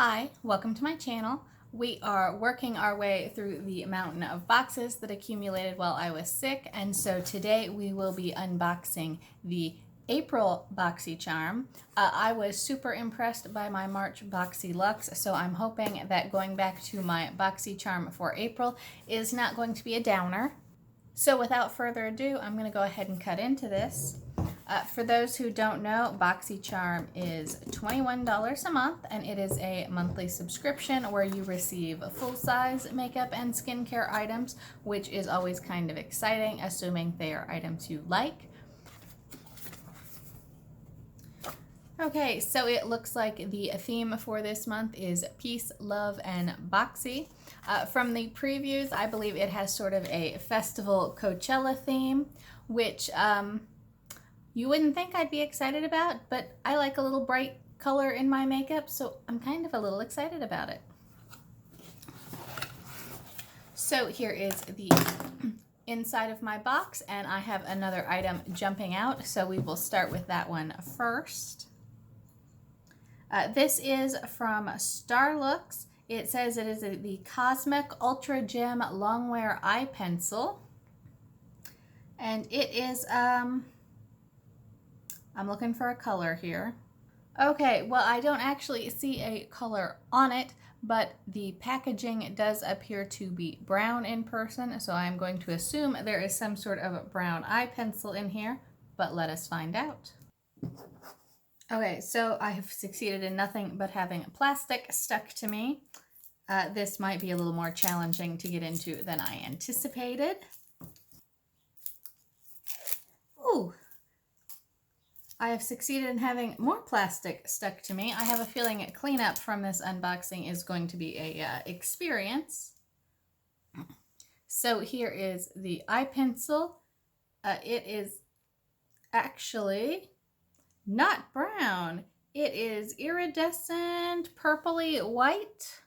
Hi, welcome to my channel. We are working our way through the mountain of boxes that accumulated while I was sick, and so today we will be unboxing the April BoxyCharm. I was super impressed by my March Boxy Luxe, so I'm hoping that going back to my BoxyCharm for April is not going to be a downer. So without further ado, I'm going to go ahead and cut into this. For those who don't know, BoxyCharm is $21 a month, and it is a monthly subscription where you receive full-size makeup and skincare items, which is always kind of exciting, assuming they are items you like. Okay, so it looks like the theme for this month is peace, love, and boxy. From the previews, I believe it has sort of a festival Coachella theme, which you wouldn't think I'd be excited about, but I like a little bright color in my makeup, so I'm kind of a little excited about it. So here is the inside of my box, and I have another item jumping out, so we will start with that one first. This is from Starlooks. It says it is the Cosmic Ultra Gem Longwear Eye Pencil, and it is I'm looking for a color here. Okay, well, I don't actually see a color on it, but the packaging does appear to be brown in person, so I'm going to assume there is some sort of brown eye pencil in here, but let us find out. Okay, so I have succeeded in nothing but having plastic stuck to me. This might be a little more challenging to get into than I anticipated. Ooh! I have succeeded in having more plastic stuck to me. I have a feeling cleanup from this unboxing is going to be a experience. So here is the eye pencil. It is actually not brown. It is iridescent purpley white.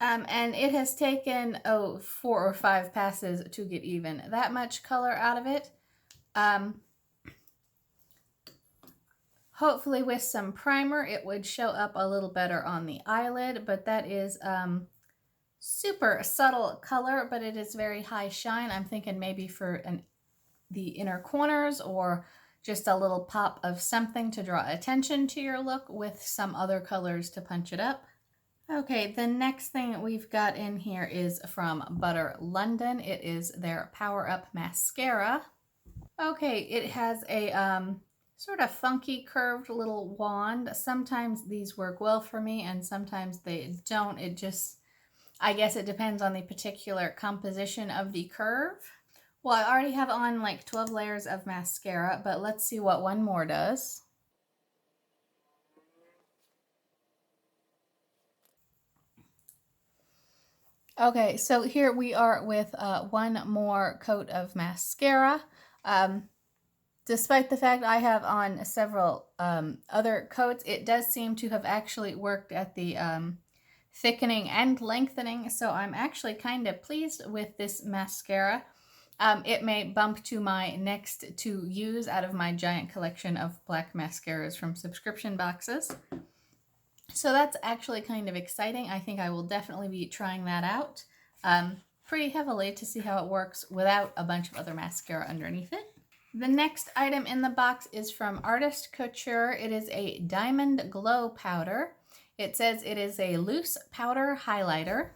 And it has taken 4 or 5 passes to get even that much color out of it. Hopefully with some primer it would show up a little better on the eyelid, but that is super subtle color, but it is very high shine. I'm thinking maybe for the inner corners, or just a little pop of something to draw attention to your look with some other colors to punch it up. Okay, the next thing we've got in here is from Butter London. It is their Power Up Mascara. Okay, it has a sort of funky curved little wand. Sometimes these work well for me and sometimes they don't. It just, I guess it depends on the particular composition of the curve. Well, I already have on like 12 layers of mascara, but let's see what one more does. Okay, so here we are with one more coat of mascara. Despite the fact I have on several other coats, it does seem to have actually worked at the thickening and lengthening, so I'm actually kind of pleased with this mascara. It may bump to my next to use out of my giant collection of black mascaras from subscription boxes. So that's actually kind of exciting. I think I will definitely be trying that out pretty heavily to see how it works without a bunch of other mascara underneath it. The next item in the box is from Artist Couture. It is a Diamond Glow Powder. It says it is a loose powder highlighter.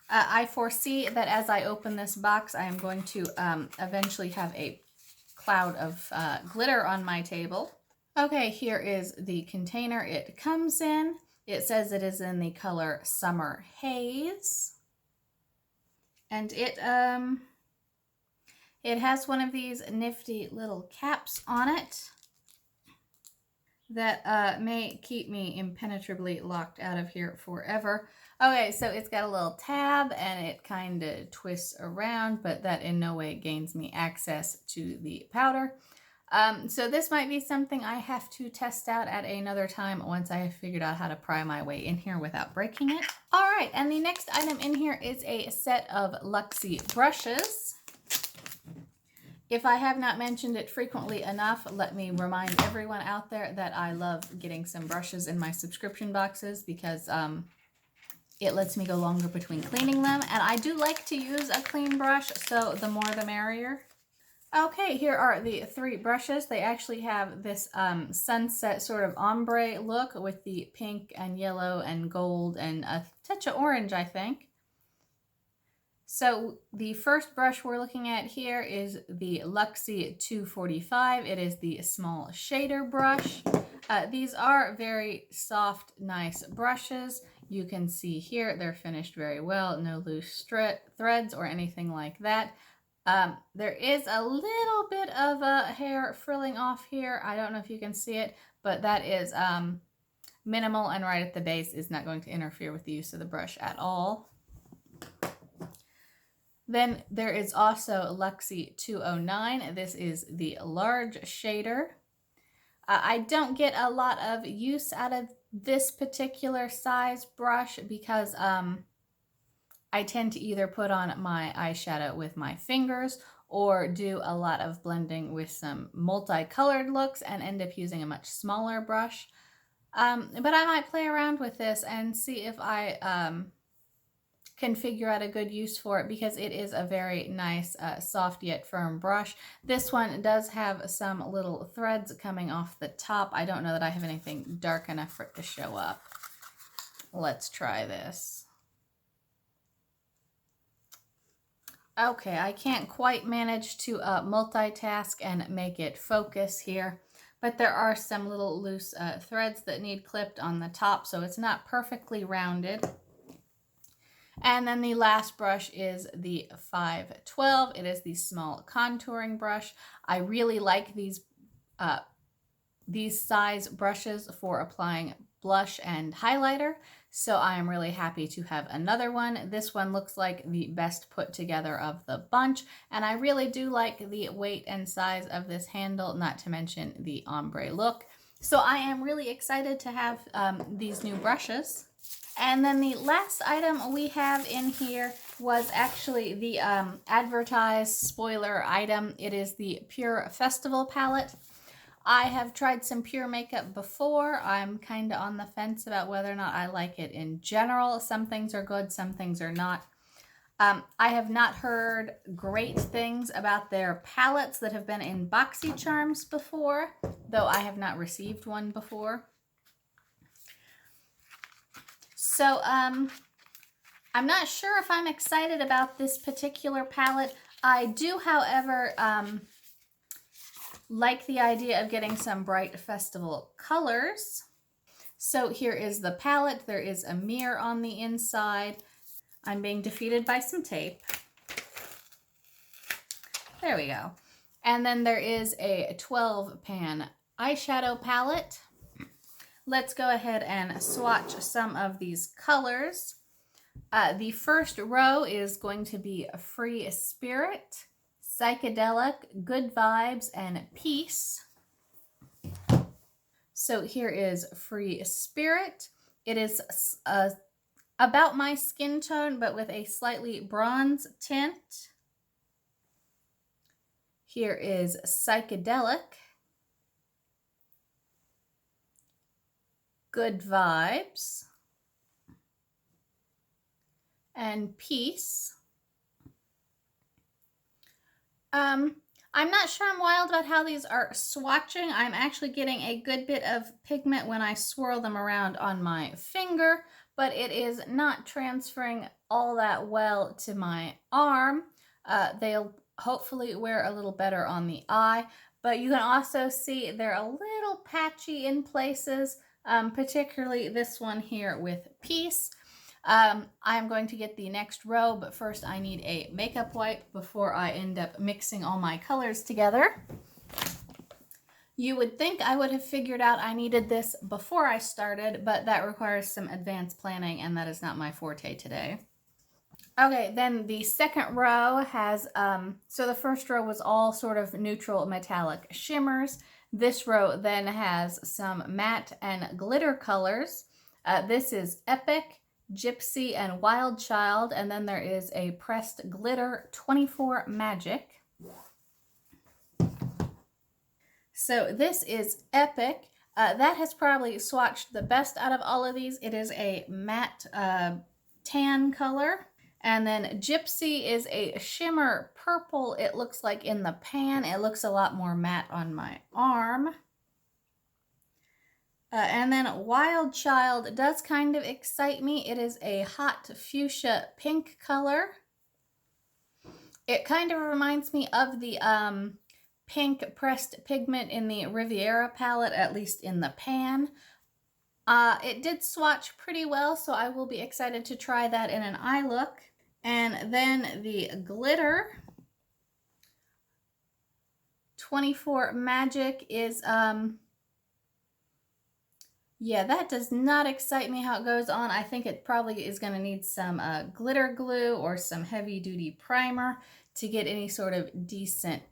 I foresee that as I open this box, I am going to eventually have a cloud of glitter on my table. Okay, here is the container it comes in. It says it is in the color Summer Haze. And it has one of these nifty little caps on it that may keep me impenetrably locked out of here forever. Okay, so it's got a little tab and it kind of twists around, but that in no way gains me access to the powder. So this might be something I have to test out at another time once I have figured out how to pry my way in here without breaking it. All right, and the next item in here is a set of Luxie brushes. If I have not mentioned it frequently enough, let me remind everyone out there that I love getting some brushes in my subscription boxes because it lets me go longer between cleaning them. And I do like to use a clean brush, so the more the merrier. Okay, here are the 3 brushes. They actually have this sunset sort of ombre look with the pink and yellow and gold and a touch of orange, I think. So the first brush we're looking at here is the Luxie 245. It is the small shader brush. These are very soft, nice brushes. You can see here they're finished very well. No loose threads or anything like that. There is a little bit of hair frilling off here. I don't know if you can see it, but that is minimal and right at the base, is not going to interfere with the use of the brush at all. Then there is also Luxie 209. This is the large shader. I don't get a lot of use out of this particular size brush because I tend to either put on my eyeshadow with my fingers or do a lot of blending with some multicolored looks and end up using a much smaller brush. But I might play around with this and see if I can figure out a good use for it because it is a very nice, soft yet firm brush. This one does have some little threads coming off the top. I don't know that I have anything dark enough for it to show up. Let's try this. Okay, I can't quite manage to multitask and make it focus here, but there are some little loose threads that need clipped on the top, so it's not perfectly rounded. And then the last brush is the 512. It is the small contouring brush. I really like these size brushes for applying blush and highlighter, so I am really happy to have another one. This one looks like the best put together of the bunch, and I really do like the weight and size of this handle, not to mention the ombre look. So I am really excited to have these new brushes. And then the last item we have in here was actually the advertised spoiler item. It is the Pure Festival palette. I have tried some Pure makeup before. I'm kind of on the fence about whether or not I like it in general. Some things are good, some things are not. I have not heard great things about their palettes that have been in BoxyCharms before, though I have not received one before. So I'm not sure if I'm excited about this particular palette. I do, however, like the idea of getting some bright festival colors. So here is the palette. There is a mirror on the inside. I'm being defeated by some tape. There we go. And then there is a 12-pan eyeshadow palette. Let's go ahead and swatch some of these colors. The first row is going to be Free Spirit, Psychedelic, Good Vibes, and Peace. So here is Free Spirit. It is about my skin tone, but with a slightly bronze tint. Here is Psychedelic, Good Vibes, and Peace. I'm not sure I'm wild about how these are swatching. I'm actually getting a good bit of pigment when I swirl them around on my finger, but it is not transferring all that well to my arm. They'll hopefully wear a little better on the eye, but you can also see they're a little patchy in places, particularly this one here with Peace. I'm going to get the next row, but first I need a makeup wipe before I end up mixing all my colors together. You would think I would have figured out I needed this before I started, but that requires some advanced planning, and that is not my forte today. Okay, then the second row has, so the first row was all sort of neutral metallic shimmers. This row then has some matte and glitter colors. This is Epic, Gypsy, and Wild Child, and then there is a pressed glitter 24 Magic. So this is Epic. That has probably swatched the best out of all of these. It is a matte tan color. And then Gypsy is a shimmer purple. It looks like in the pan. It looks a lot more matte on my arm. And then Wild Child does kind of excite me. It is a hot fuchsia pink color. It kind of reminds me of the pink pressed pigment in the Riviera palette, at least in the pan. It did swatch pretty well, so I will be excited to try that in an eye look. And then the glitter 24 Magic is, yeah, that does not excite me how it goes on. I think it probably is going to need some glitter glue or some heavy duty primer to get any sort of decent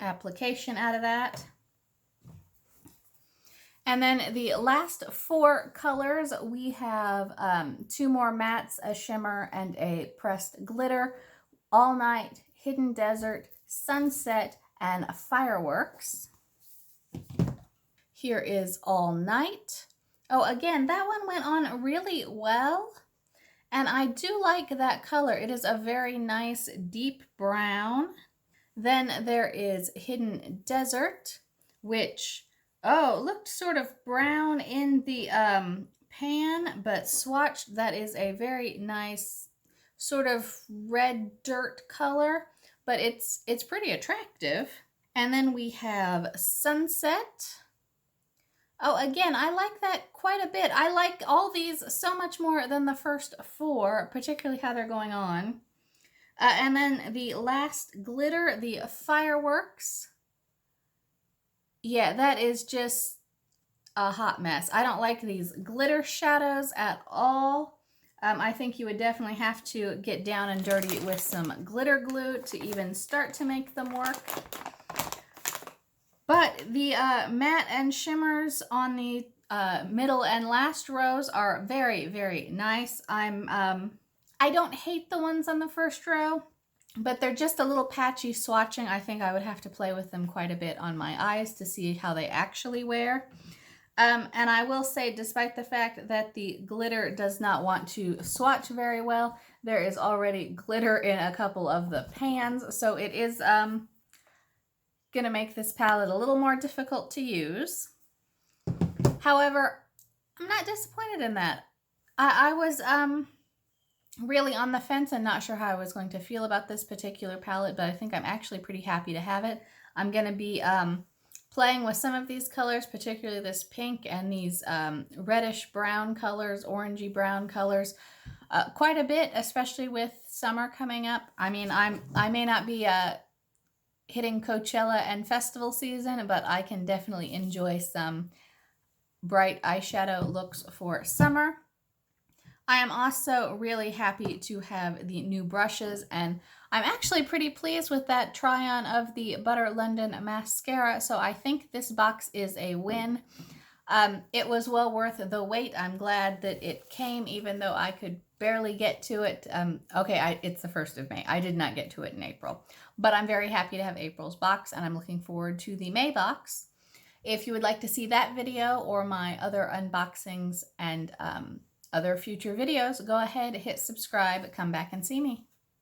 application out of that. And then the last 4 colors, we have 2 more mattes, a shimmer, and a pressed glitter. All Night, Hidden Desert, Sunset, and Fireworks. Here is All Night. Oh, again, that one went on really well. And I do like that color. It is a very nice deep brown. Then there is Hidden Desert, which, oh, looked sort of brown in the pan, but swatched, that is a very nice sort of red dirt color, but it's pretty attractive. And then we have Sunset. Oh, again, I like that quite a bit. I like all these so much more than the first 4, particularly how they're going on. And then the last glitter, the Fireworks. Yeah, that is just a hot mess. I don't like these glitter shadows at all. I think you would definitely have to get down and dirty with some glitter glue to even start to make them work. But the matte and shimmers on the middle and last rows are very, very nice. I don't hate the ones on the first row, but they're just a little patchy swatching. I think I would have to play with them quite a bit on my eyes to see how they actually wear. And I will say, despite the fact that the glitter does not want to swatch very well, there is already glitter in a couple of the pans, so it is going to make this palette a little more difficult to use. However, I'm not disappointed in that. I was really on the fence and not sure how I was going to feel about this particular palette, but I think I'm actually pretty happy to have it. I'm going to be playing with some of these colors, particularly this pink and these reddish brown colors, orangey brown colors, quite a bit, especially with summer coming up. I mean, I may not be hitting Coachella and festival season, but I can definitely enjoy some bright eyeshadow looks for summer. I am also really happy to have the new brushes, and I'm actually pretty pleased with that try-on of the Butter London mascara, so I think this box is a win. It was well worth the wait. I'm glad that it came, even though I could barely get to it. It's the 1st of May. I did not get to it in April, but I'm very happy to have April's box, and I'm looking forward to the May box. If you would like to see that video or my other unboxings and other future videos, go ahead, hit subscribe, come back and see me.